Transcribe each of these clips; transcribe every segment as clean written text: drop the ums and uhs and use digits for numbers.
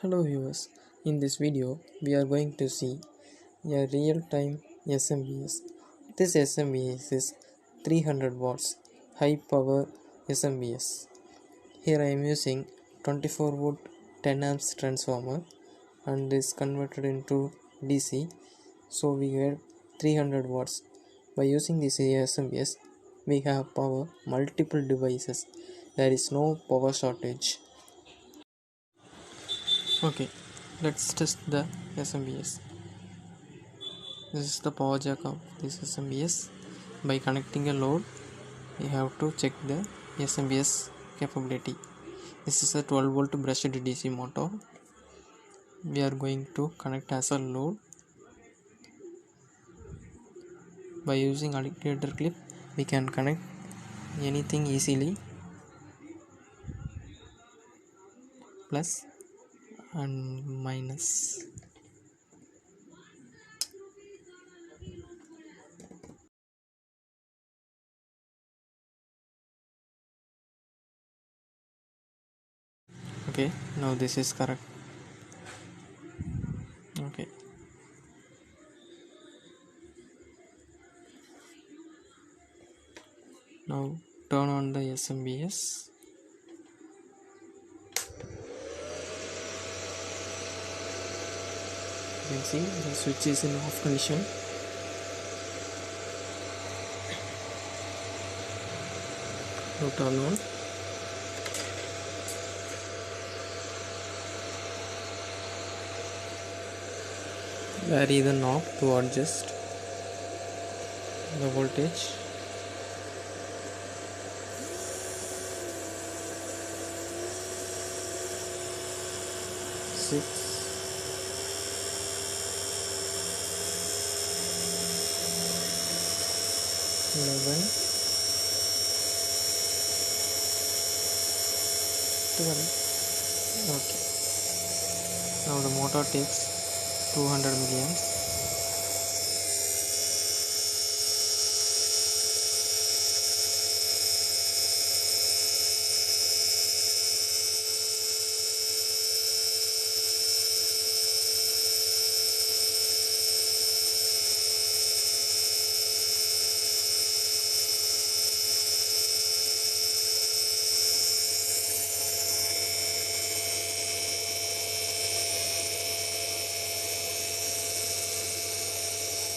Hello viewers, in this video we are going to see a real-time SMBS. This SMBS is 300 watts high power SMBS. Here I am using 24 volt 10 amps transformer and is converted into DC, so we get 300 watts. By using this SMBS we have power multiple devices. There is no power shortage. Okay, let's test the SMBS. This is the power jack of this SMBS. By connecting a load, we have to check the SMBS capability. This is a 12 volt brushed DC motor. We are going to connect as a load. By using alligator clip, we can connect anything easily. Plus and minus. Okay, now this is correct. Okay, now turn on the SMBS. You can see the switch is in off condition. Now turn on. Vary the knob to adjust the voltage. Six, 11, 12. Okay. Now the motor takes 200 milliamps.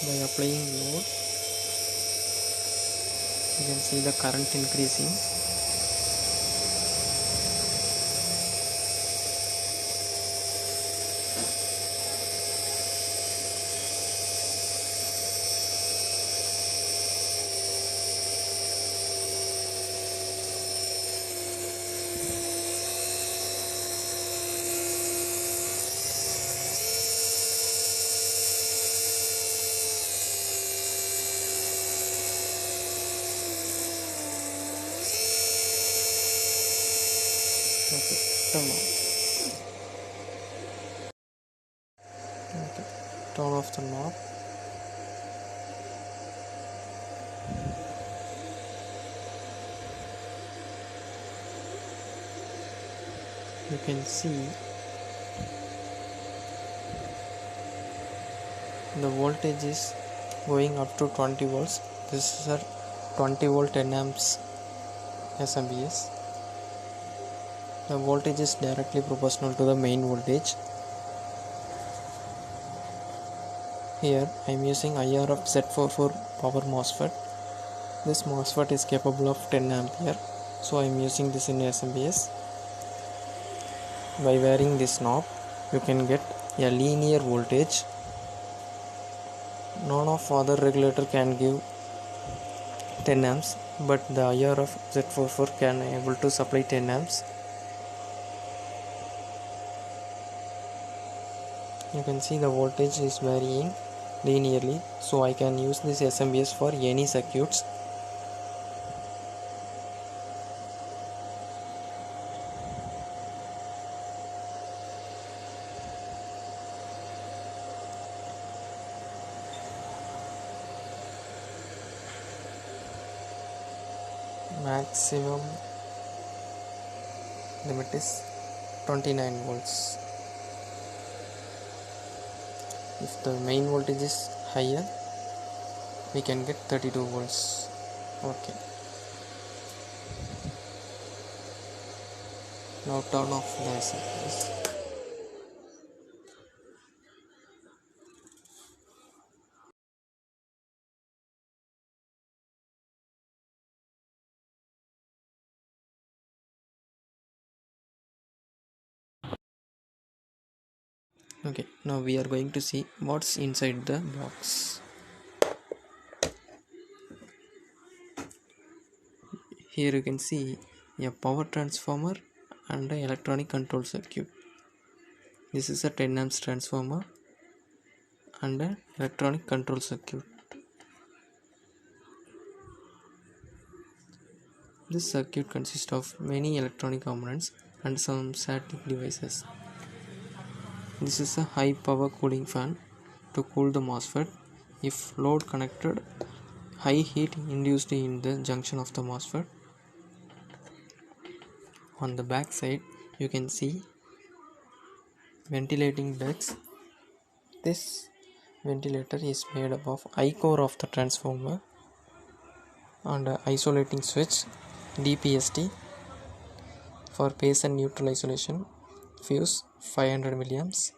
By applying load, you can see the current increasing. Okay, turn on. Okay, turn off the knob. You can see the voltage is going up to 20 volts. This is a 20 volt 10 amps SMBS. The voltage is directly proportional to the main voltage. Here I am using IRF Z44 power MOSFET. This MOSFET is capable of 10 ampere, so I am using this in SMBS. By varying this knob, you can get a linear voltage. None of other regulator can give 10 amps, but the IRF Z44 can able to supply 10 amps. You can see the voltage is varying linearly, so I can use this SMBS for any circuits. Maximum limit is 29 volts. If the main voltage is higher, we can get 32 volts. Okay, now turn off the SMPS. Okay, now we are going to see what's inside the box. Here you can see a power transformer and an electronic control circuit. This is a 10 amps transformer and an electronic control circuit. This circuit consists of many electronic components and some static devices. This is a high power cooling fan to cool the MOSFET. If load connected, high heat induced in the junction of the MOSFET. On the back side, you can see ventilating ducts. This ventilator is made up of I-core of the transformer and a isolating switch DPST for base and neutral isolation, fuse 500 milliamps.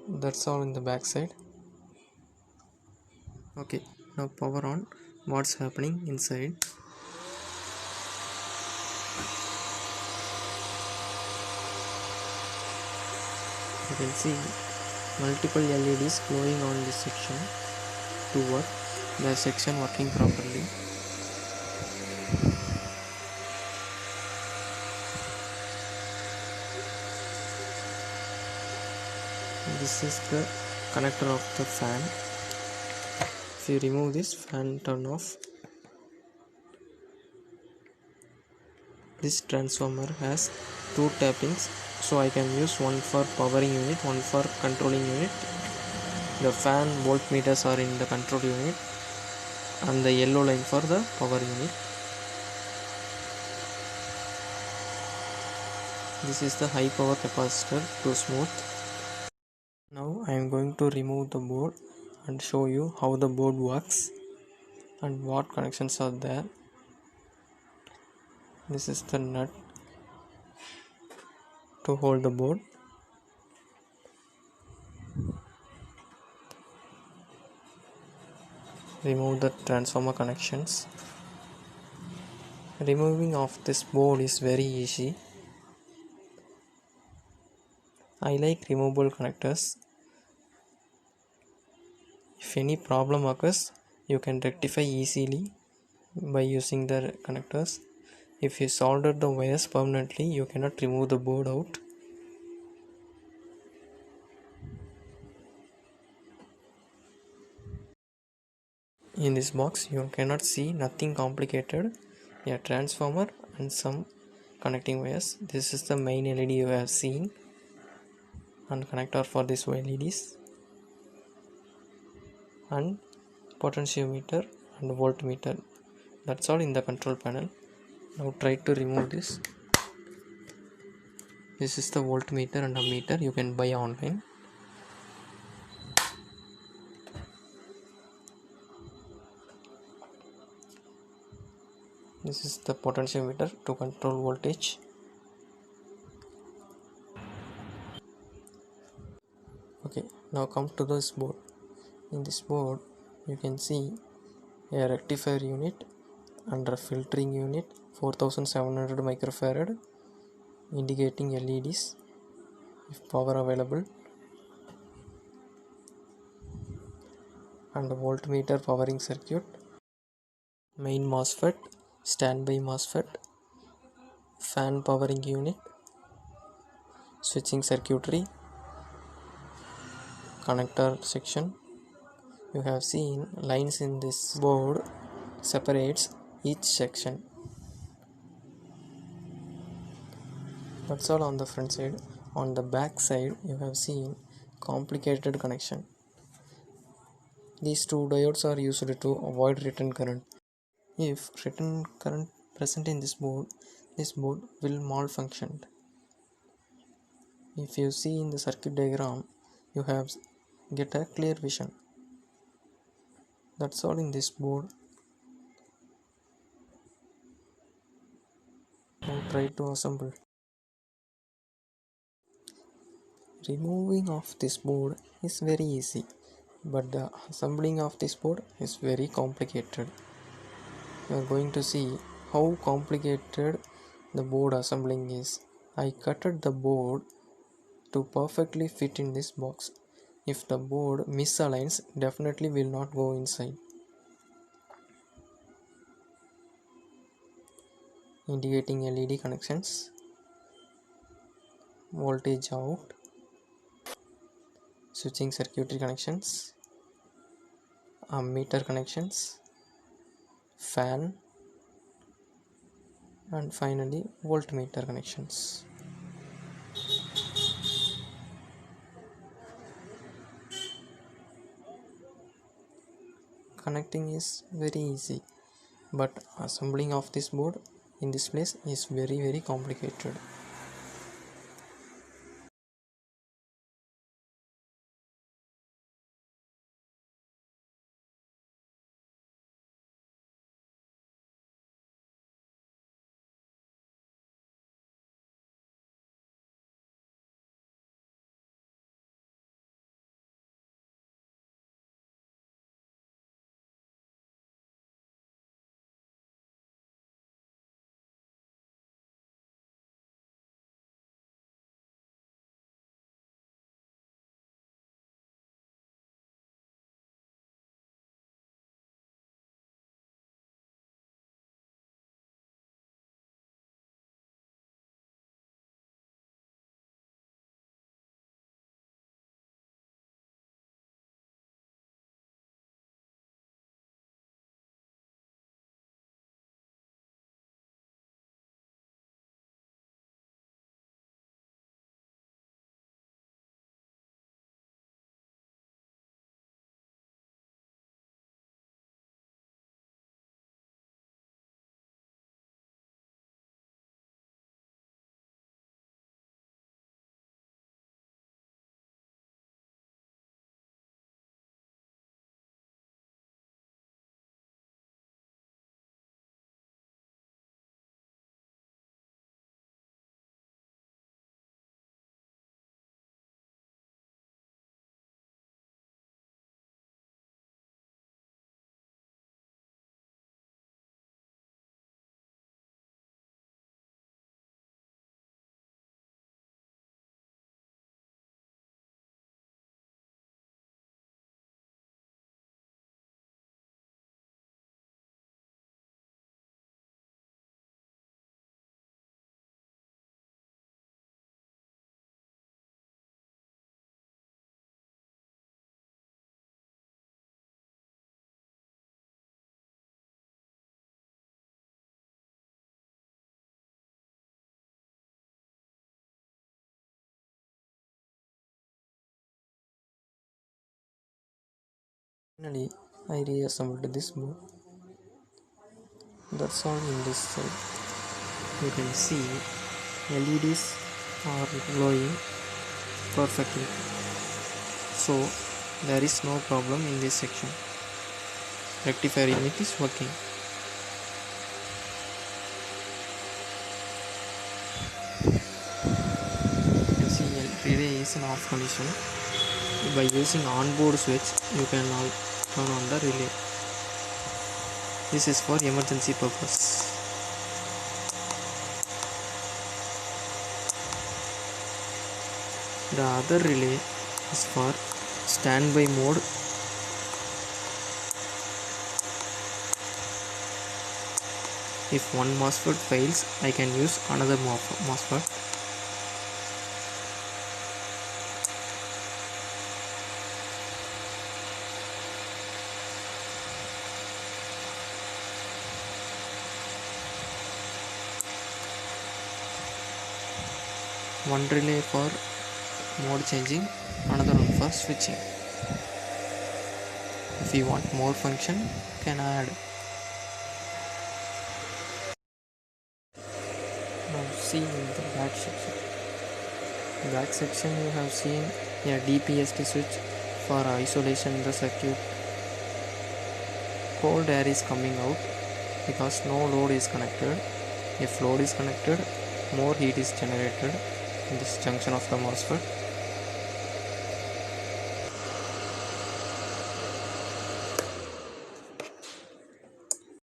That's all in the back side. Okay, now power on. What's happening inside? You can see multiple LEDs glowing on this section to work the section working properly. This is the connector of the fan. If you remove this, fan turn off. This transformer has two tappings, so I can use one for powering unit, one for controlling unit. The fan voltmeters are in the control unit and the yellow line for the power unit. This is the high power capacitor to smooth. Now I am going to remove the board and show you how the board works and what connections are there. This is the nut to hold the board. Remove the transformer connections. Removing of this board is very easy. I like removable connectors. If any problem occurs, you can rectify easily by using the connectors. If you solder the wires permanently, you cannot remove the board out. In this box, you cannot see nothing complicated. A transformer and some connecting wires. This is the main LED you have seen and connector for these LEDs and potentiometer and voltmeter. That's all in the control panel. Now try to remove this. This is the voltmeter and ammeter you can buy online. This is the potentiometer to control voltage. Okay, now come to this board. In this board, you can see a rectifier unit and a filtering unit 4700 microfarad indicating LEDs if power available, and a voltmeter powering circuit, main MOSFET, standby MOSFET, fan powering unit, switching circuitry, connector section. You have seen lines in this board separates each section. That's all on the front side. On the back side, you have seen complicated connection. These two diodes are used to avoid return current. If return current present in this board will malfunction. If you see in the circuit diagram, you have get a clear vision. That's all in this board. Now try to assemble. Removing of this board is very easy, but the assembling of this board is very complicated. You are going to see how complicated the board assembling is. I cutted the board to perfectly fit in this box. If the board misaligns, definitely will not go inside. Indicating LED connections, voltage out, switching circuitry connections, ammeter connections, fan, and finally voltmeter connections. Connecting is very easy, but assembling of this board in this place is very complicated. Finally, I reassembled this board. That's all in this side. You can see LEDs are glowing perfectly. So there is no problem in this section. Rectifier unit is working. You can see relay is in off condition. By using onboard switch, you can now turn on the relay. This is for emergency purpose. The other relay is for standby mode. If one MOSFET fails, I can use another MOSFET. One relay for mode changing, another one for switching. If you want more function, you can add. Now see in the back section. Back section you have seen a DPST switch for isolation in the circuit. Cold air is coming out because no load is connected. If load is connected, more heat is generated in this junction of the MOSFET.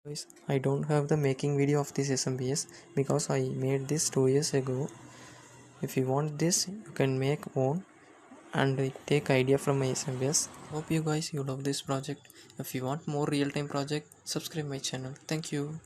Guys, I don't have the making video of this SMBS because I made this 2 years ago. If you want this, you can make own and take idea from my SMBS. Hope you guys you love this project. If you want more real-time project, subscribe my channel. Thank you.